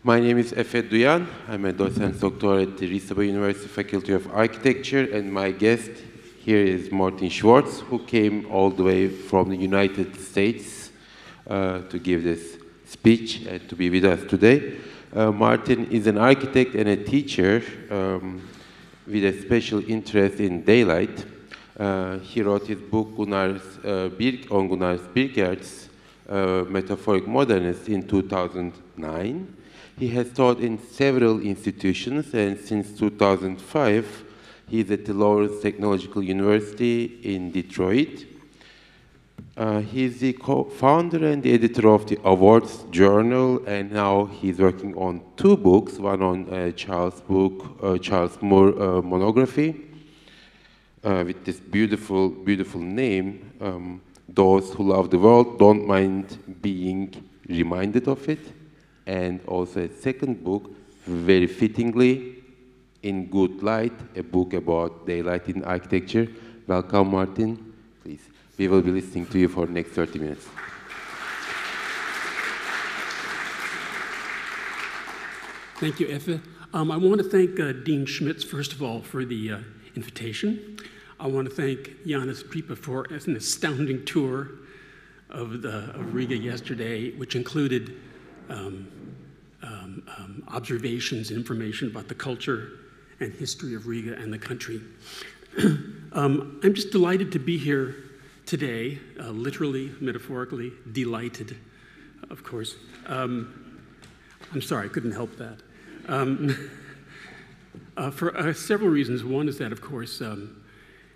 My name is Efe Duyan. I'm a docent doctor at the RISEBA University Faculty of Architecture, and my guest here is Martin Schwartz, who came all the way from the United States to give this speech and to be with us today. Martin is an architect and a teacher with a special interest in daylight. He wrote his book Gunnar Birkerts, Metaphoric Modernist, in 2009. He has taught in several institutions, and since 2005, he is at the Lawrence Technological University in Detroit. He is the co-founder and the editor of the Awards Journal, and now he's working on two books, one on Charles Moore monography, with this beautiful, beautiful name, Those Who Love the World Don't Mind Being Reminded of It, and also a second book, very fittingly, In Good Light, a book about daylight in architecture. Welcome, Martin. Please, we will be listening to you for the next 30 minutes. Thank you, Efe. I want to thank Dean Schmitz, first of all, for the invitation. I want to thank Janis Pripa for an astounding tour of Riga yesterday, which included observations and information about the culture and history of Riga and the country. I'm just delighted to be here today, literally, metaphorically, delighted, of course. I'm sorry, I couldn't help that. For several reasons. One is that, of course,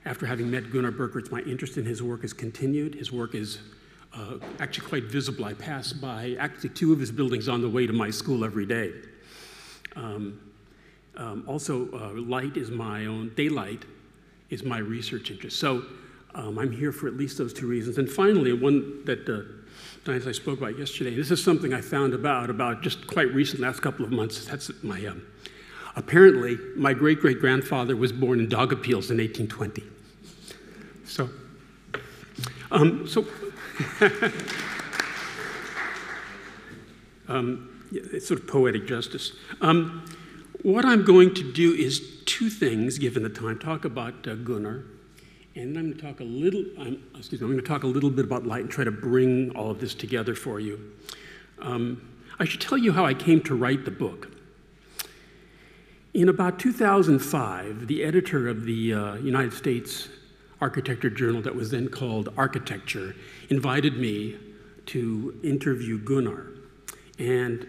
after having met Gunnar Birkerts, my interest in his work has continued. His work is actually quite visible. I pass by actually two of his buildings on the way to my school every day. Light is my own, daylight is my research interest. So I'm here for at least those two reasons. And finally, one that I spoke about yesterday, this is something I found about just quite recently, last couple of months. That's my, apparently, my great-great-grandfather was born in Daugavpils in 1820. It's sort of poetic justice. What I'm going to do is two things, given the time. Talk about Gunnar, and I'm going to talk a little. I'm going to talk a little bit about light and try to bring all of this together for you. I should tell you how I came to write the book. In about 2005, the editor of the United States Architecture Journal, that was then called Architecture, invited me to interview Gunnar. And,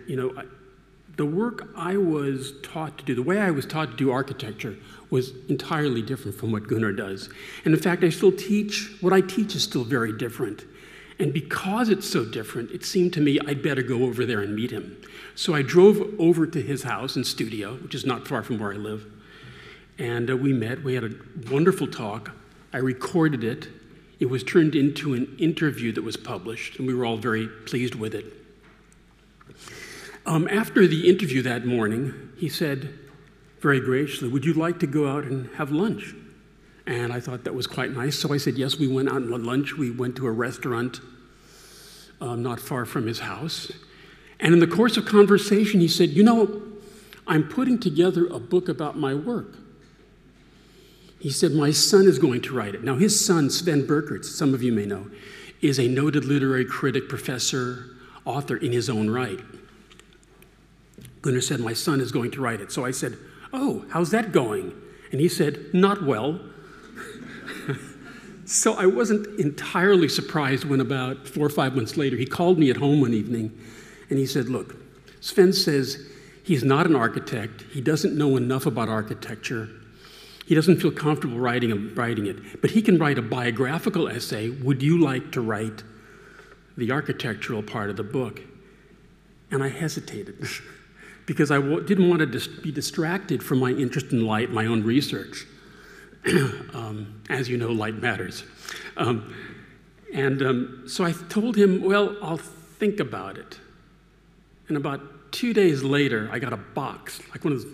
the work I was taught to do, the way I was taught to do architecture was entirely different from what Gunnar does. And in fact, what I teach is still very different. And because it's so different, it seemed to me I'd better go over there and meet him. So I drove over to his house and studio, which is not far from where I live. And we met, we had a wonderful talk. I recorded it. It was turned into an interview that was published, and we were all very pleased with it. After the interview that morning, he said, very graciously, would you like to go out and have lunch? And I thought that was quite nice, so I said yes. We went out and had lunch. We went to a restaurant not far from his house. And in the course of conversation, he said, I'm putting together a book about my work. He said, my son is going to write it. Now, his son, Sven Birkerts, some of you may know, is a noted literary critic, professor, author in his own right. Gunnar said, my son is going to write it. So I said, oh, how's that going? And he said, not well. So I wasn't entirely surprised when about 4 or 5 months later, he called me at home one evening, and he said, look, Sven says he's not an architect. He doesn't know enough about architecture. He doesn't feel comfortable writing it, but he can write a biographical essay. Would you like to write the architectural part of the book? And I hesitated because I didn't want to be distracted from my interest in light, my own research. As you know, light matters. So I told him, well, I'll think about it. And about 2 days later, I got a box, like one of those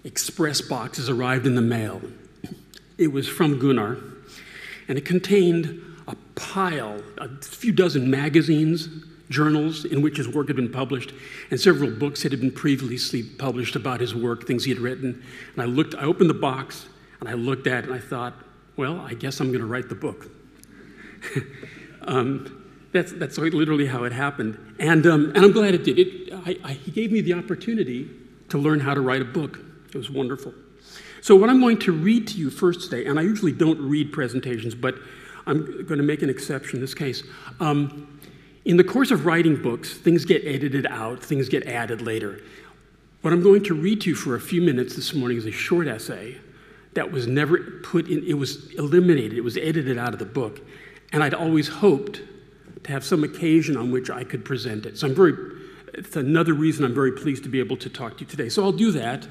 express boxes arrived in the mail. It was from Gunnar, and it contained a pile, a few dozen magazines, journals in which his work had been published, and several books that had been previously published about his work, things he had written. And I opened the box, and I looked at it, and I thought, well, I guess I'm going to write the book. That's literally how it happened. And I'm glad it did. He gave me the opportunity to learn how to write a book. It was wonderful. So what I'm going to read to you first today, and I usually don't read presentations, but I'm going to make an exception in this case. In the course of writing books, things get edited out, things get added later. What I'm going to read to you for a few minutes this morning is a short essay that was never put in, it was eliminated, it was edited out of the book. And I'd always hoped to have some occasion on which I could present it. So it's another reason I'm very pleased to be able to talk to you today. So I'll do that,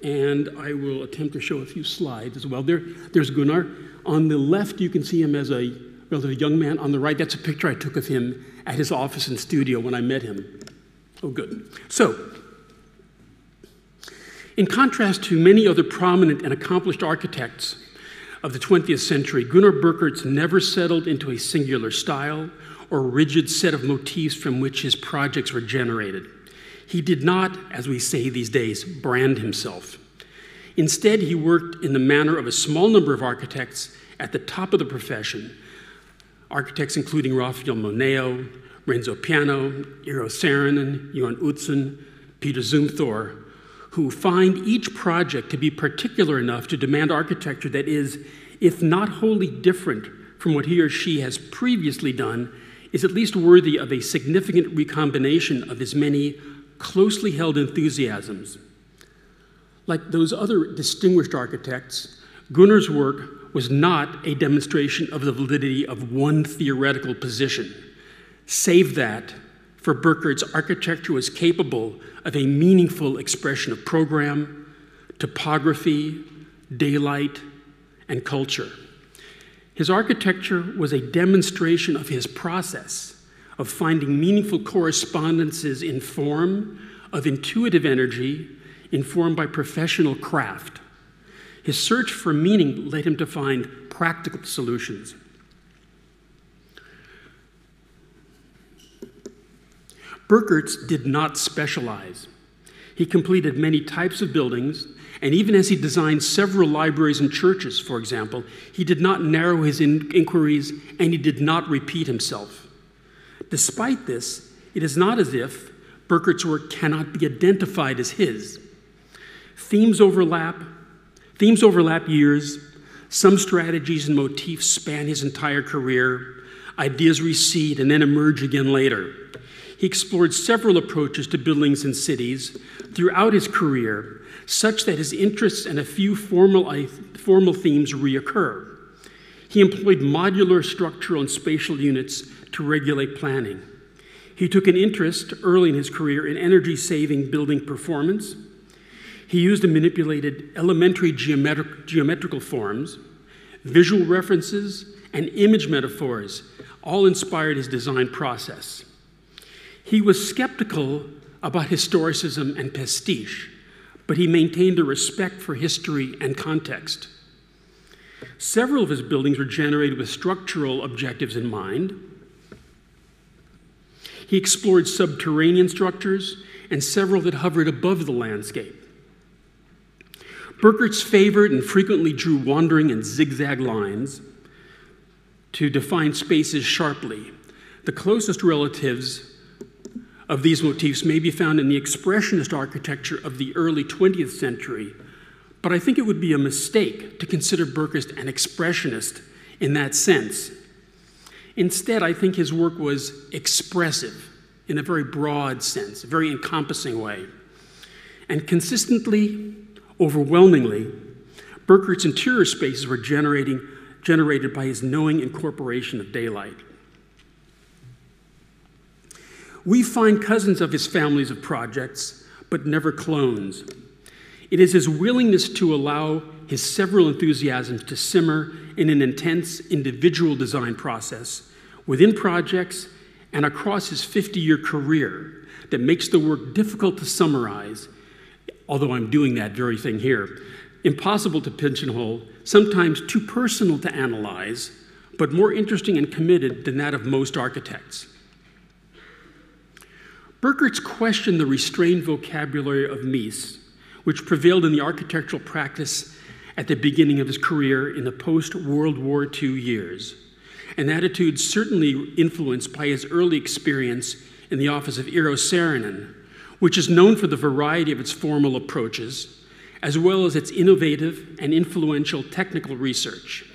and I will attempt to show a few slides as well. There's Gunnar. On the left, you can see him as a relatively young man. On the right, that's a picture I took of him at his office and studio when I met him. Oh, good. So, in contrast to many other prominent and accomplished architects of the 20th century, Gunnar Birkerts never settled into a singular style or rigid set of motifs from which his projects were generated. He did not, as we say these days, brand himself. Instead, he worked in the manner of a small number of architects at the top of the profession, architects including Raphael Moneo, Renzo Piano, Eero Saarinen, Johan Utzon, Peter Zumthor, who find each project to be particular enough to demand architecture that is, if not wholly different from what he or she has previously done, is at least worthy of a significant recombination of his many closely held enthusiasms. Like those other distinguished architects, Gunnar's work was not a demonstration of the validity of one theoretical position. Save that, for Birkerts, architecture was capable of a meaningful expression of program, topography, daylight, and culture. His architecture was a demonstration of his process of finding meaningful correspondences in form, of intuitive energy, informed by professional craft. His search for meaning led him to find practical solutions. Birkerts did not specialize. He completed many types of buildings, and even as he designed several libraries and churches, for example, he did not narrow his inquiries, and he did not repeat himself. Despite this, it is not as if Birkerts' work cannot be identified as his. Themes overlap years, some strategies and motifs span his entire career, ideas recede and then emerge again later. He explored several approaches to buildings and cities throughout his career, such that his interests and a few formal themes reoccur. He employed modular structural and spatial units to regulate planning. He took an interest early in his career in energy-saving building performance. He used and manipulated elementary geometrical forms, visual references, and image metaphors, all inspired his design process. He was skeptical about historicism and pastiche, but he maintained a respect for history and context. Several of his buildings were generated with structural objectives in mind. He explored subterranean structures and several that hovered above the landscape. Birkerts favored and frequently drew wandering and zigzag lines to define spaces sharply. The closest relatives of these motifs may be found in the expressionist architecture of the early 20th century, but I think it would be a mistake to consider Birkerts an expressionist in that sense. Instead, I think his work was expressive in a very broad sense, a very encompassing way. And consistently, overwhelmingly, Birkerts' interior spaces were generated by his knowing incorporation of daylight. We find cousins of his families of projects, but never clones. It is his willingness to allow his several enthusiasms to simmer in an intense individual design process within projects and across his 50-year career that makes the work difficult to summarize, although I'm doing that very thing here, impossible to pigeonhole, sometimes too personal to analyze, but more interesting and committed than that of most architects. Birkerts questioned the restrained vocabulary of Mies, which prevailed in the architectural practice at the beginning of his career in the post-World War II years, an attitude certainly influenced by his early experience in the office of Eero Saarinen, which is known for the variety of its formal approaches, as well as its innovative and influential technical research.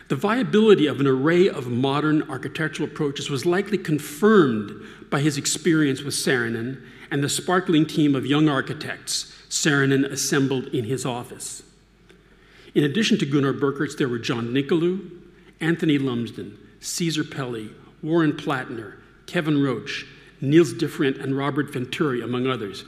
The viability of an array of modern architectural approaches was likely confirmed by his experience with Saarinen and the sparkling team of young architects Saarinen assembled in his office. In addition to Gunnar Birkerts, there were John Nicholou, Anthony Lumsden, Caesar Pelli, Warren Plattner, Kevin Roach, Niels Different, and Robert Venturi, among others.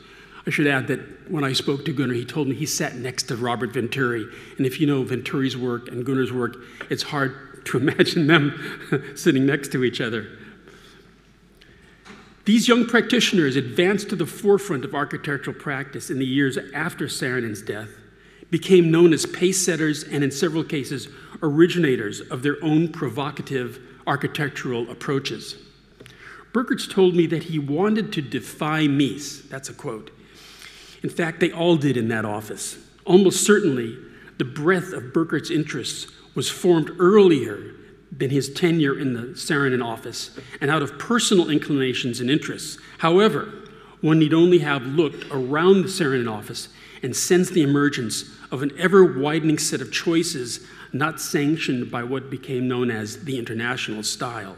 I should add that when I spoke to Gunnar, he told me he sat next to Robert Venturi. And if you know Venturi's work and Gunnar's work, it's hard to imagine them sitting next to each other. These young practitioners advanced to the forefront of architectural practice in the years after Saarinen's death, became known as pace setters, and in several cases, originators of their own provocative architectural approaches. Birkerts told me that he wanted to defy Mies. That's a quote. In fact, they all did in that office. Almost certainly, the breadth of Birkerts' interests was formed earlier than his tenure in the Saarinen office and out of personal inclinations and interests. However, one need only have looked around the Saarinen office and sensed the emergence of an ever-widening set of choices not sanctioned by what became known as the international style.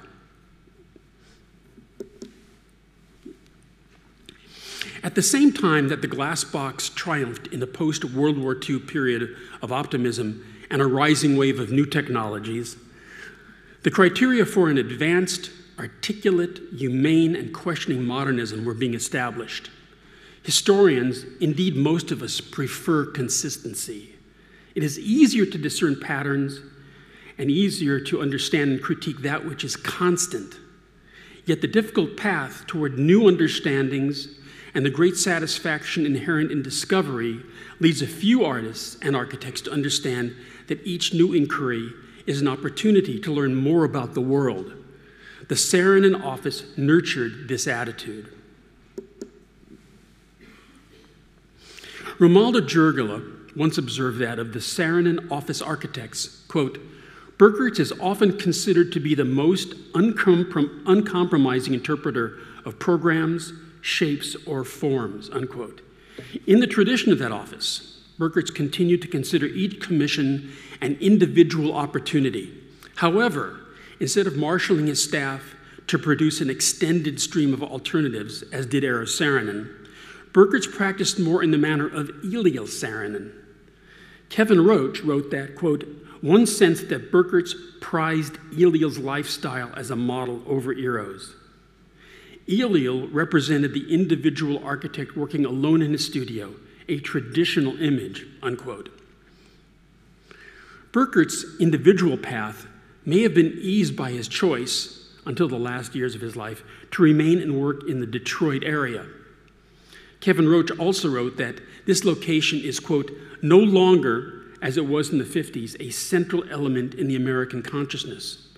At the same time that the glass box triumphed in the post-World War II period of optimism and a rising wave of new technologies, the criteria for an advanced, articulate, humane, and questioning modernism were being established. Historians, indeed most of us, prefer consistency. It is easier to discern patterns and easier to understand and critique that which is constant. Yet the difficult path toward new understandings and the great satisfaction inherent in discovery leads a few artists and architects to understand that each new inquiry is an opportunity to learn more about the world. The Saarinen office nurtured this attitude. Romualdo Jurgala once observed that of the Saarinen office architects, quote, Birkerts is often considered to be the most uncompromising interpreter of programs, shapes, or forms, unquote. In the tradition of that office, Birkerts continued to consider each commission an individual opportunity. However, instead of marshaling his staff to produce an extended stream of alternatives, as did Eero Saarinen, Birkerts practiced more in the manner of Eliel Saarinen. Kevin Roach wrote that, quote, one sensed that Birkerts prized Eliel's lifestyle as a model over Eero's. Eliel represented the individual architect working alone in his studio, a traditional image, unquote. Birkerts' individual path may have been eased by his choice, until the last years of his life, to remain and work in the Detroit area. Kevin Roach also wrote that this location is, quote, no longer, as it was in the 50s, a central element in the American consciousness.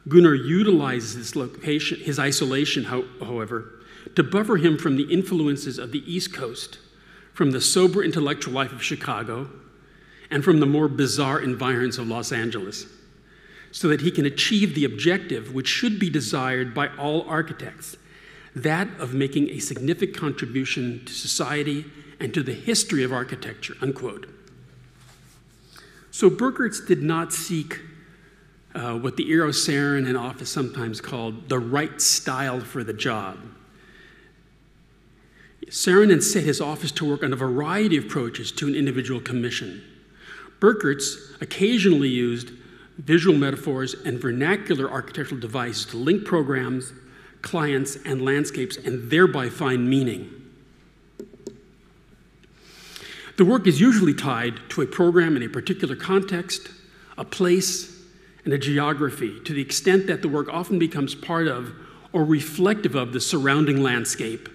Gunnar utilizes this location, his isolation, however, to buffer him from the influences of the East Coast, from the sober intellectual life of Chicago, and from the more bizarre environs of Los Angeles, so that he can achieve the objective which should be desired by all architects, that of making a significant contribution to society and to the history of architecture, unquote. So Birkerts did not seek what the Eero Saarinen office sometimes called the right style for the job. Saarinen set his office to work on a variety of approaches to an individual commission. Birkerts occasionally used visual metaphors and vernacular architectural devices to link programs, clients, and landscapes, and thereby find meaning. The work is usually tied to a program in a particular context, a place, and a geography, to the extent that the work often becomes part of or reflective of the surrounding landscape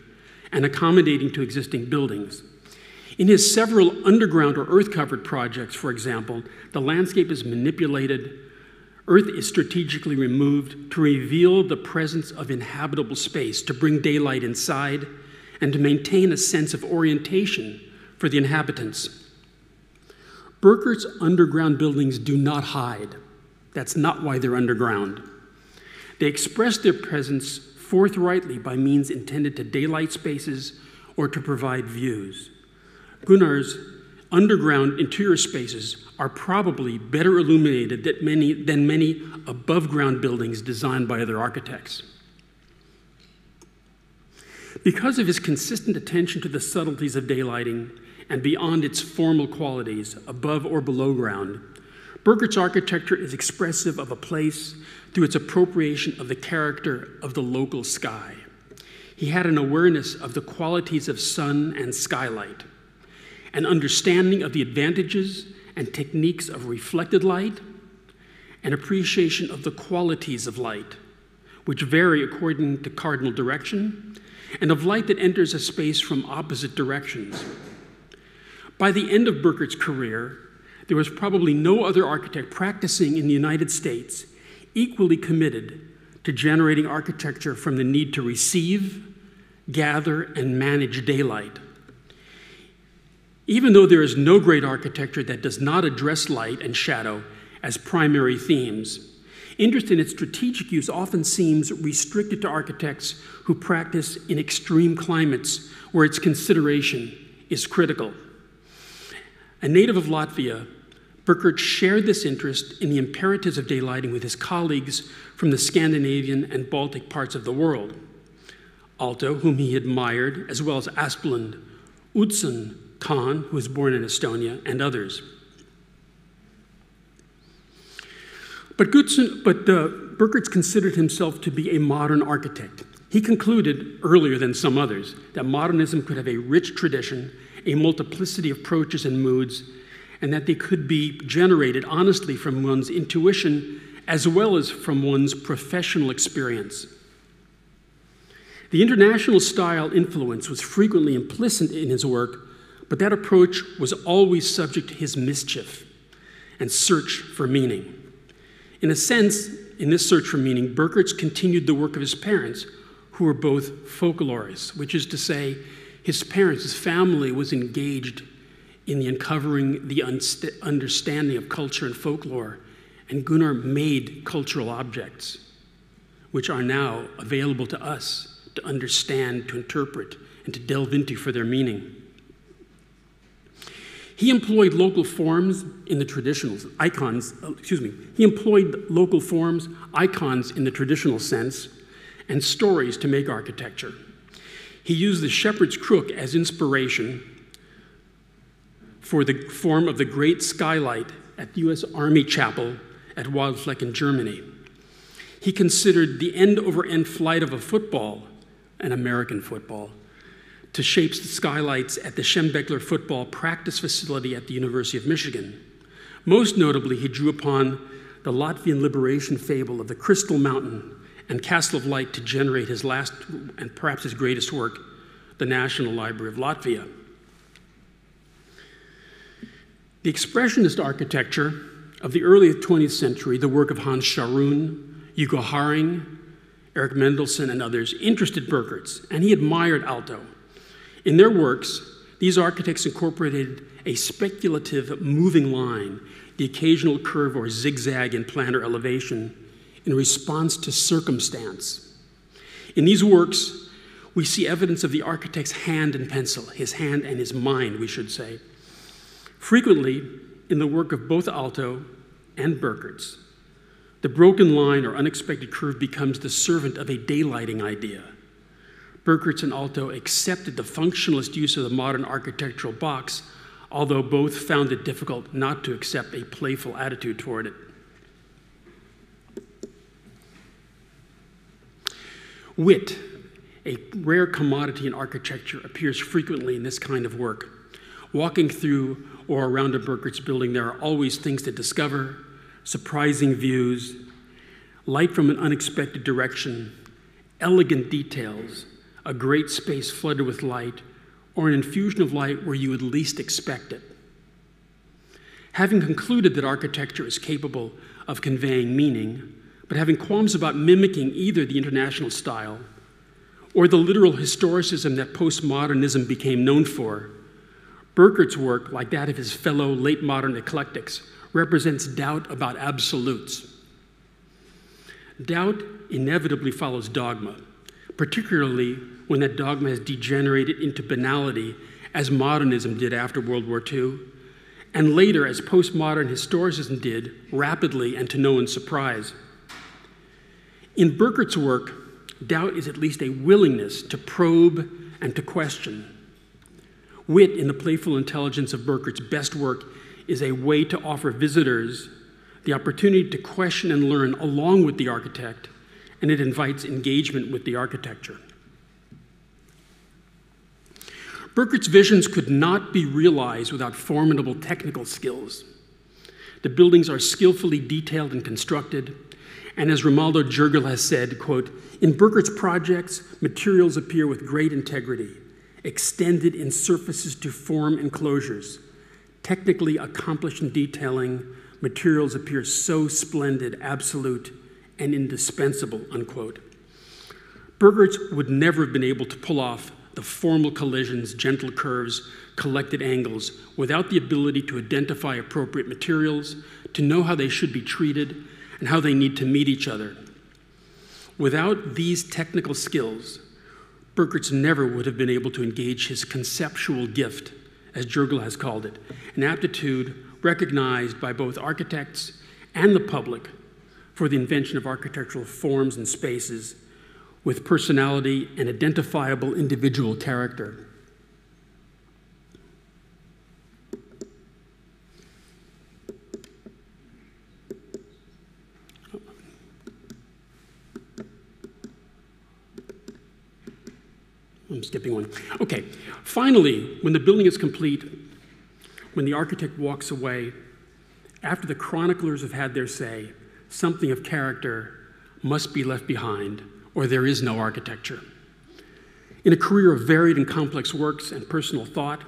and accommodating to existing buildings. In his several underground or earth-covered projects, for example, the landscape is manipulated Earth is strategically removed to reveal the presence of inhabitable space, to bring daylight inside, and to maintain a sense of orientation for the inhabitants. Birkerts' underground buildings do not hide. That's not why they're underground. They express their presence forthrightly by means intended to daylight spaces or to provide views. Gunnar's underground interior spaces are probably better illuminated than many above-ground buildings designed by other architects. Because of his consistent attention to the subtleties of daylighting and beyond its formal qualities, above or below ground, Birkerts' architecture is expressive of a place through its appropriation of the character of the local sky. He had an awareness of the qualities of sun and skylight, an understanding of the advantages and techniques of reflected light, an appreciation of the qualities of light, which vary according to cardinal direction, and of light that enters a space from opposite directions. By the end of Birkerts' career, there was probably no other architect practicing in the United States equally committed to generating architecture from the need to receive, gather, and manage daylight. Even though there is no great architecture that does not address light and shadow as primary themes, interest in its strategic use often seems restricted to architects who practice in extreme climates where its consideration is critical. A native of Latvia, Birkerts shared this interest in the imperatives of daylighting with his colleagues from the Scandinavian and Baltic parts of the world. Aalto, whom he admired, as well as Asplund, Utzon, Kahn, who was born in Estonia, and others. But Birkerts considered himself to be a modern architect. He concluded, earlier than some others, that modernism could have a rich tradition, a multiplicity of approaches and moods, and that they could be generated honestly from one's intuition as well as from one's professional experience. The international style influence was frequently implicit in his work, but that approach was always subject to his mischief and search for meaning. In a sense, in this search for meaning, Birkerts continued the work of his parents, who were both folklorists, which is to say, his parents, his family was engaged in the uncovering the understanding of culture and folklore, and Gunnar made cultural objects, which are now available to us to understand, to interpret, and to delve into for their meaning. He employed local forms in the traditional He employed local forms, icons in the traditional sense, and stories to make architecture. He used the shepherd's crook as inspiration for the form of the great skylight at the U.S. Army Chapel at Waldflecken, Germany. He considered the end-over-end flight of a football, an American football, to shape the skylights at the Schembechler football practice facility at the University of Michigan. Most notably, he drew upon the Latvian liberation fable of the Crystal Mountain and Castle of Light to generate his last and perhaps his greatest work, the National Library of Latvia. The expressionist architecture of the early 20th century, the work of Hans Scharoun, Hugo Haring, Eric Mendelsohn, and others, interested Birkerts, and he admired Aalto. In their works, these architects incorporated a speculative moving line, the occasional curve or zigzag in planar elevation, in response to circumstance. In these works, we see evidence of the architect's hand and pencil, his hand and his mind, we should say. Frequently, in the work of both Aalto and Birkerts, the broken line or unexpected curve becomes the servant of a daylighting idea. Birkerts and Aalto accepted the functionalist use of the modern architectural box, although both found it difficult not to accept a playful attitude toward it. Wit, a rare commodity in architecture, appears frequently in this kind of work. Walking through or around a Birkerts building, there are always things to discover, surprising views, light from an unexpected direction, elegant details, a great space flooded with light, or an infusion of light where you would least expect it. Having concluded that architecture is capable of conveying meaning, but having qualms about mimicking either the international style or the literal historicism that postmodernism became known for, Birkerts' work, like that of his fellow late modern eclectics, represents doubt about absolutes. Doubt inevitably follows dogma, particularly when that dogma has degenerated into banality, as modernism did after World War II, and later as postmodern historicism did, rapidly and to no one's surprise. In Birkerts' work, doubt is at least a willingness to probe and to question. Wit, in the playful intelligence of Birkerts' best work, is a way to offer visitors the opportunity to question and learn along with the architect, and it invites engagement with the architecture. Birkerts' visions could not be realized without formidable technical skills. The buildings are skillfully detailed and constructed, and as Romualdo Jurgel has said, quote, "In Birkerts' projects, materials appear with great integrity, extended in surfaces to form enclosures. Technically accomplished in detailing, materials appear so splendid, absolute, and indispensable," unquote. Birkerts would never have been able to pull off the formal collisions, gentle curves, collected angles, without the ability to identify appropriate materials, to know how they should be treated, and how they need to meet each other. Without these technical skills, Birkerts never would have been able to engage his conceptual gift, as Jurgel has called it, an aptitude recognized by both architects and the public for the invention of architectural forms and spaces with personality and identifiable individual character. I'm skipping one. Okay, finally, when the building is complete, when the architect walks away, after the chroniclers have had their say, something of character must be left behind, or there is no architecture. In a career of varied and complex works and personal thought,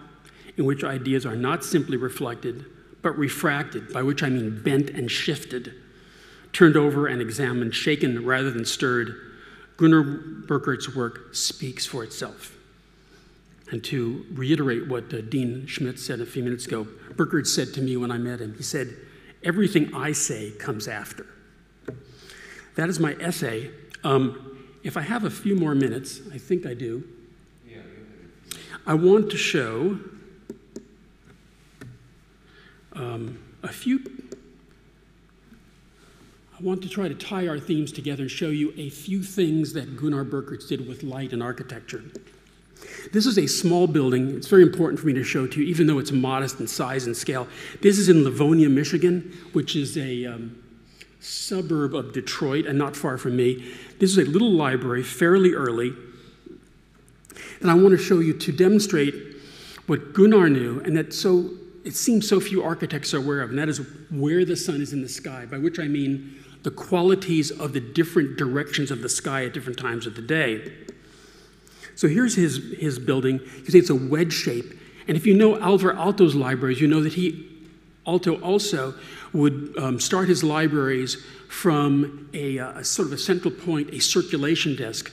in which ideas are not simply reflected, but refracted, by which I mean bent and shifted, turned over and examined, shaken rather than stirred, Gunnar Birkerts' work speaks for itself. And to reiterate what Dean Schmidt said a few minutes ago, Birkerts said to me when I met him, he said, "Everything I say comes after." That is my essay. If I have a few more minutes, I think I do, I want to show I want to try to tie our themes together and show you a few things that Gunnar Birkerts did with light and architecture. This is a small building. It's very important for me to show to you, even though it's modest in size and scale. This is in Livonia, Michigan, which is a suburb of Detroit and not far from me. This is a little library, fairly early. And I want to show you to demonstrate what Gunnar knew, and that it seems so few architects are aware of, and that is where the sun is in the sky, by which I mean the qualities of the different directions of the sky at different times of the day. So here's his building. You see it's a wedge shape. And if you know Alvar Aalto's libraries, you know that Aalto also would start his libraries from a sort of a central point, a circulation desk,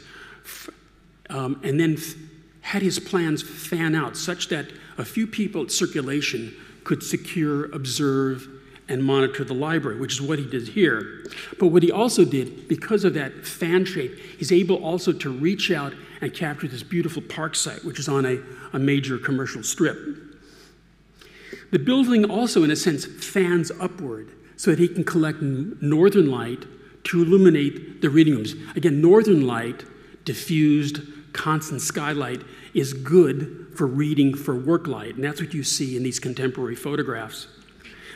and then had his plans fan out such that a few people at circulation could secure, observe, and monitor the library, which is what he did here. But what he also did, because of that fan shape, he's able also to reach out and capture this beautiful park site, which is on a major commercial strip. The building also, in a sense, fans upward so that he can collect northern light to illuminate the reading rooms. Again, northern light, diffused, constant skylight, is good for reading, for work light, and that's what you see in these contemporary photographs.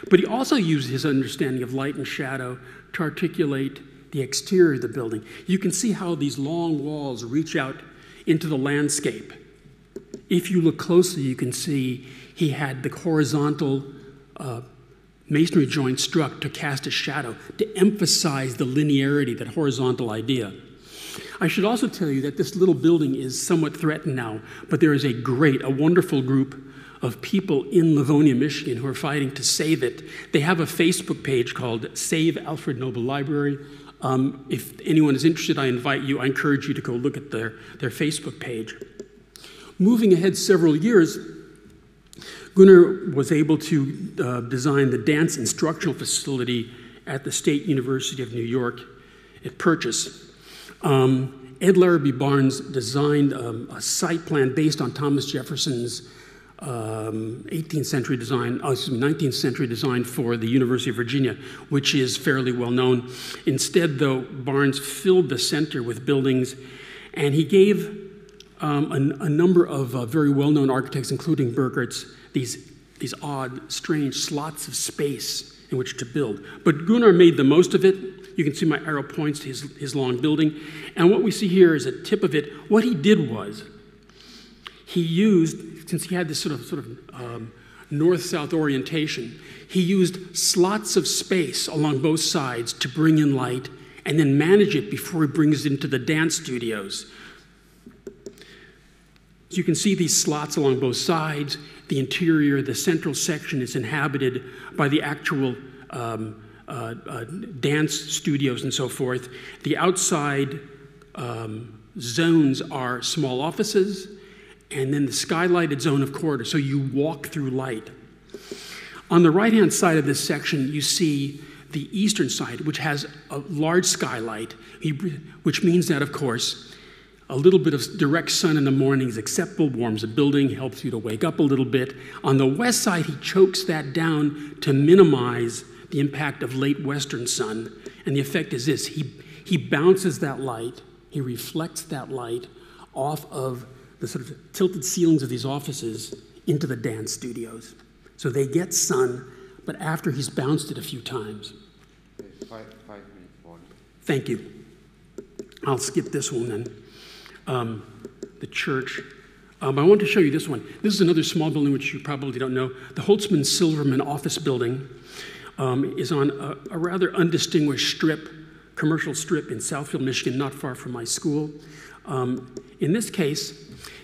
But he also used his understanding of light and shadow to articulate the exterior of the building. You can see how these long walls reach out into the landscape. If you look closely, you can see he had the horizontal masonry joint struck to cast a shadow, to emphasize the linearity, that horizontal idea. I should also tell you that this little building is somewhat threatened now, but there is a wonderful group of people in Livonia, Michigan who are fighting to save it. They have a Facebook page called Save Alfred Nobel Library. If anyone is interested, I encourage you to go look at their Facebook page. Moving ahead several years, Gunnar was able to design the dance instructional facility at the State University of New York at Purchase. Ed Larrabee Barnes designed a site plan based on Thomas Jefferson's 19th century design for the University of Virginia, which is fairly well known. Instead, though, Barnes filled the center with buildings, and he gave a number of very well-known architects, including Birkerts, these odd, strange slots of space in which to build. But Gunnar made the most of it. You can see my arrow points to his long building. And what we see here is a tip of it. What he did was, he used, since he had this sort of north-south orientation, he used slots of space along both sides to bring in light and then manage it before he brings it into the dance studios. So you can see these slots along both sides. The interior, the central section is inhabited by the actual dance studios and so forth. The outside zones are small offices, and then the skylighted zone of corridor, so you walk through light. On the right-hand side of this section, you see the eastern side, which has a large skylight, which means that, of course, a little bit of direct sun in the morning is acceptable, warms the building, helps you to wake up a little bit. On the west side, he chokes that down to minimize the impact of late western sun. And the effect is this: he bounces that light, he reflects that light off of the sort of tilted ceilings of these offices into the dance studios. So they get sun, but after he's bounced it a few times. 5 minutes more. Thank you. I'll skip this one then. The church. I want to show you this one. This is another small building which you probably don't know. The Holtzman Silverman office building is on a rather undistinguished commercial strip in Southfield, Michigan, not far from my school. In this case,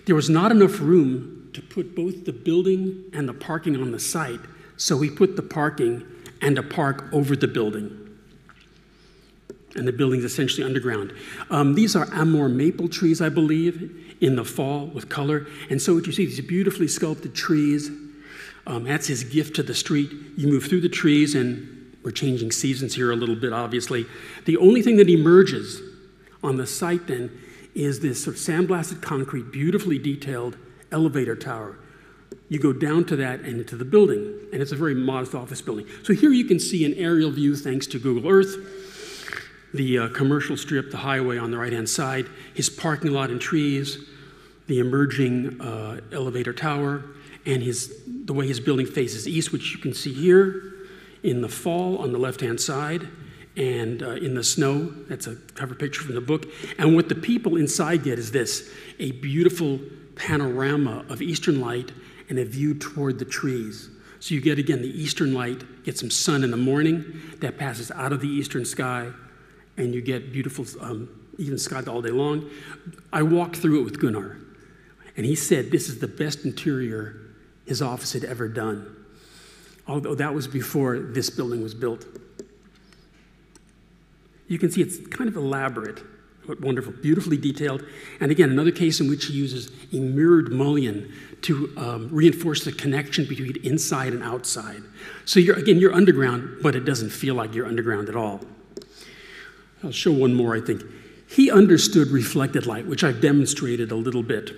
there was not enough room to put both the building and the parking on the site, so we put the parking and a park over the building. And the building's essentially underground. These are Amur maple trees, I believe, in the fall with color. And so what you see, these beautifully sculpted trees, that's his gift to the street. You move through the trees, and we're changing seasons here a little bit, obviously. The only thing that emerges on the site then is this sort of sandblasted concrete, beautifully detailed elevator tower. You go down to that and into the building, and it's a very modest office building. So here you can see an aerial view thanks to Google Earth. The commercial strip, the highway on the right-hand side, his parking lot and trees, the emerging elevator tower, and the way his building faces east, which you can see here in the fall on the left-hand side, and in the snow. That's a cover picture from the book. And what the people inside get is this: a beautiful panorama of eastern light and a view toward the trees. So you get, again, the eastern light, get some sun in the morning that passes out of the eastern sky, and you get beautiful, even sky all day long. I walked through it with Gunnar, and he said this is the best interior his office had ever done, although that was before this building was built. You can see it's kind of elaborate, but wonderful, beautifully detailed. And again, another case in which he uses a mirrored mullion to reinforce the connection between inside and outside. So you're underground, but it doesn't feel like you're underground at all. I'll show one more, I think. He understood reflected light, which I've demonstrated a little bit.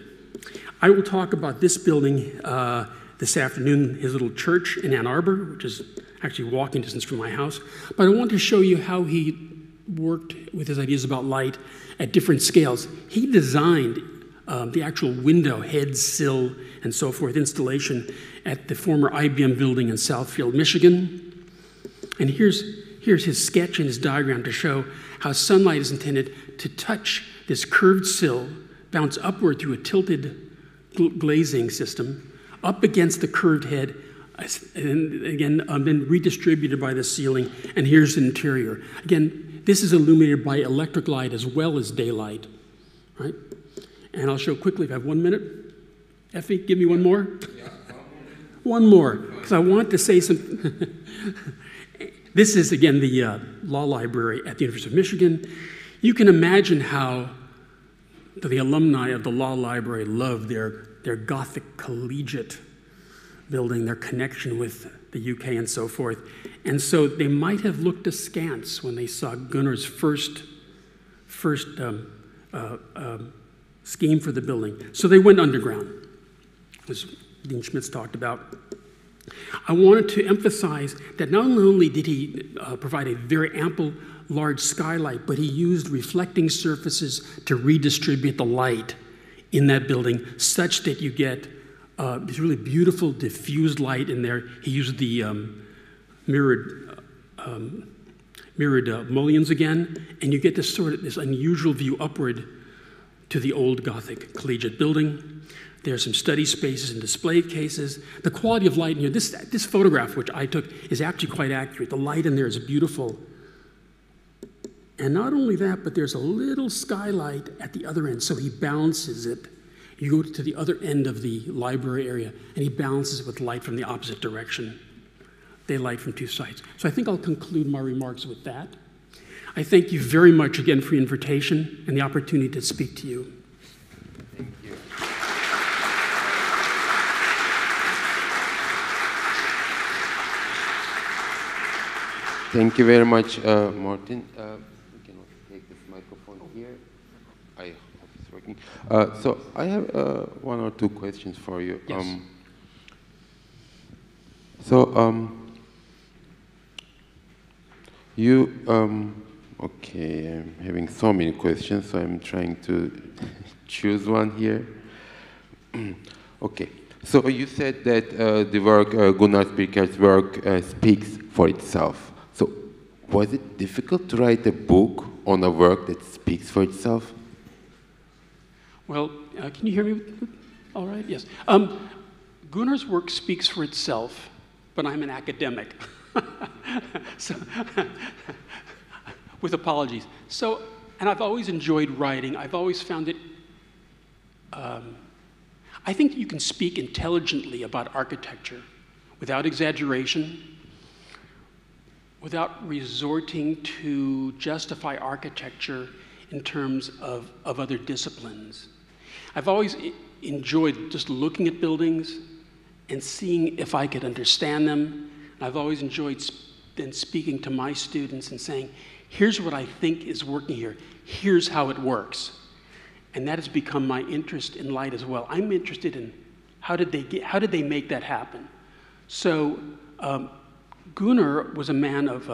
I will talk about this building this afternoon, his little church in Ann Arbor, which is actually walking distance from my house. But I want to show you how he worked with his ideas about light at different scales. He designed the actual window, head, sill, and so forth installation at the former IBM building in Southfield, Michigan. And here's his sketch and his diagram to show how sunlight is intended to touch this curved sill, bounce upward through a tilted glazing system, up against the curved head, and again, then redistributed by the ceiling. And here's the interior. Again, this is illuminated by electric light as well as daylight, right? And I'll show quickly, if I have 1 minute. Effie, give me one more. one more, because I want to say some. This is, again, the law library at the University of Michigan. You can imagine how the alumni of the law library love their Gothic collegiate building, their connection with the UK and so forth. And so they might have looked askance when they saw Gunnar's first scheme for the building. So they went underground, as Dean Schmitz talked about. I wanted to emphasize that not only did he provide a very ample, large skylight, but he used reflecting surfaces to redistribute the light in that building such that you get this really beautiful diffused light in there. He used the mirrored mullions again, and you get this sort of this unusual view upward to the old Gothic collegiate building. There are some study spaces and display cases. The quality of light in here, this photograph, which I took, is actually quite accurate. The light in there is beautiful. And not only that, but there's a little skylight at the other end, so he balances it. You go to the other end of the library area, and he balances it with light from the opposite direction. They light from two sides. So I think I'll conclude my remarks with that. I thank you very much again for your invitation and the opportunity to speak to you. Thank you. Thank you very much, Martin. We can also take this microphone here. I hope it's working. So I have one or two questions for you. Yes. Okay, I'm having so many questions, so I'm trying to choose one here. Okay, so you said that the work, Gunnar Birkerts' work, speaks for itself. So was it difficult to write a book on a work that speaks for itself? Well, can you hear me all right? Yes. Gunnar's work speaks for itself, but I'm an academic. So, with apologies. So, and I've always enjoyed writing. I've always found it, I think you can speak intelligently about architecture without exaggeration, without resorting to justify architecture in terms of other disciplines. I've always enjoyed just looking at buildings and seeing if I could understand them. I've always enjoyed then speaking to my students and saying, here's what I think is working here. Here's how it works. And that has become my interest in light as well. I'm interested in how did they make that happen? So Gunnar was a man of,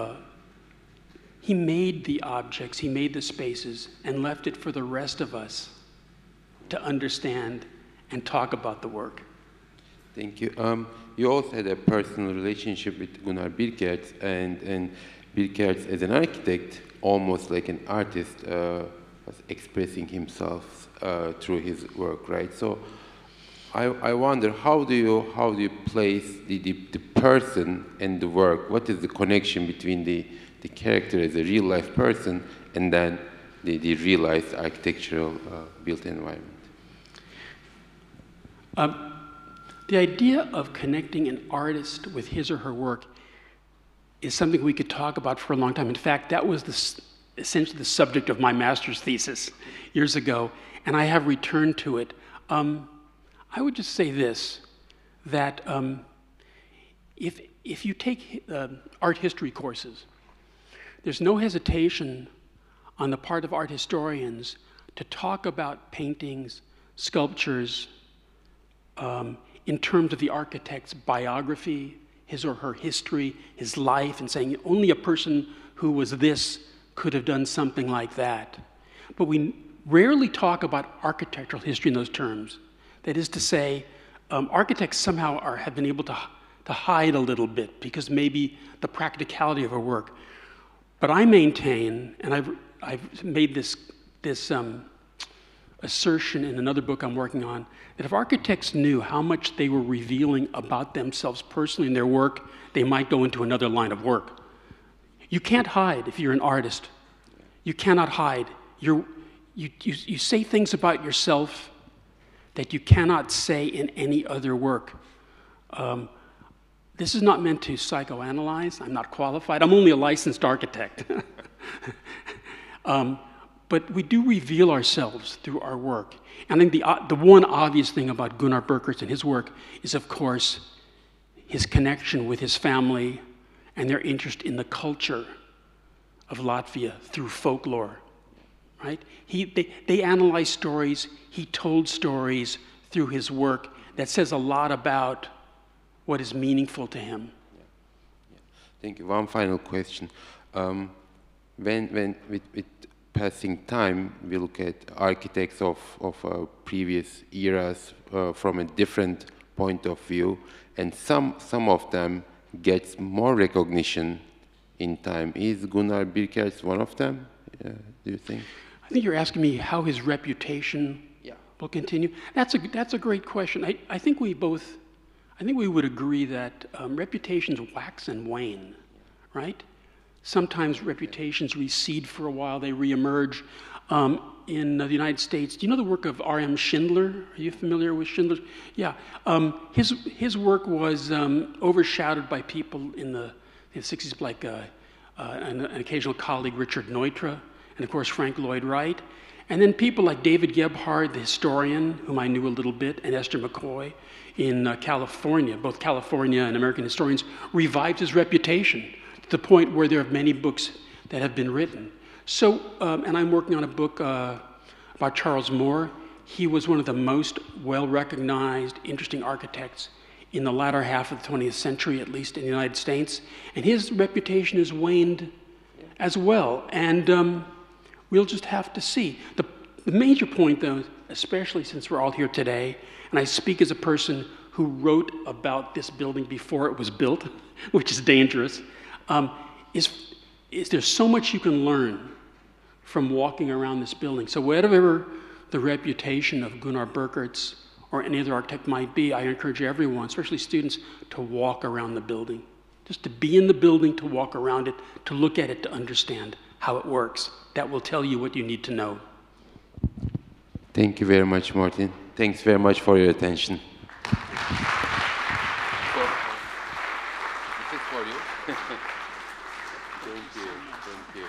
he made the objects, he made the spaces, and left it for the rest of us to understand and talk about the work. Thank you. You also had a personal relationship with Gunnar Birkerts, and Birkerts, as an architect, almost like an artist, was expressing himself through his work, right? So I wonder, how do you place the person and the work? What is the connection between the character as a real-life person and then the realized architectural built environment? The idea of connecting an artist with his or her work is something we could talk about for a long time. In fact, that was essentially the subject of my master's thesis years ago, and I have returned to it. I would just say this, that if you take art history courses, there's no hesitation on the part of art historians to talk about paintings, sculptures, in terms of the architect's biography, his or her history, his life, and saying only a person who was this could have done something like that. But we rarely talk about architectural history in those terms. That is to say, architects somehow have been able to hide a little bit because maybe the practicality of our work. But I maintain, and I've made this assertion in another book I'm working on, that if architects knew how much they were revealing about themselves personally in their work, they might go into another line of work. You can't hide if you're an artist. You cannot hide. You say things about yourself that you cannot say in any other work. This is not meant to psychoanalyze. I'm not qualified. I'm only a licensed architect. But we do reveal ourselves through our work. And I think the one obvious thing about Gunnar Birkerts and his work is, of course, his connection with his family and their interest in the culture of Latvia through folklore, right? They analyzed stories, he told stories through his work that says a lot about what is meaningful to him. Yeah. Thank you. One final question. When with passing time, we look at architects of previous eras from a different point of view, and some of them gets more recognition in time. Is Gunnar Birkerts one of them, do you think? I think you're asking me how his reputation will continue. That's a great question. I think we would agree that reputations wax and wane, right? Sometimes reputations recede for a while, they reemerge. In the United States, do you know the work of R.M. Schindler? Are you familiar with Schindler? Yeah. His work was overshadowed by people in the 60s, like an occasional colleague, Richard Neutra, and of course Frank Lloyd Wright. And then people like David Gebhard, the historian, whom I knew a little bit, and Esther McCoy in California. Both California and American historians revived his reputation to the point where there are many books that have been written. So, and I'm working on a book about Charles Moore. He was one of the most well-recognized, interesting architects in the latter half of the 20th century, at least in the United States. And his reputation has waned as well. And we'll just have to see. The major point, though, especially since we're all here today, and I speak as a person who wrote about this building before it was built, which is dangerous, is there's so much you can learn from walking around this building. So whatever the reputation of Gunnar Birkerts or any other architect might be, I encourage everyone, especially students, to walk around the building. Just to be in the building, to walk around it, to look at it, to understand how it works. That will tell you what you need to know. Thank you very much, Martin. Thanks very much for your attention. This is for you. Thank you. Thank you.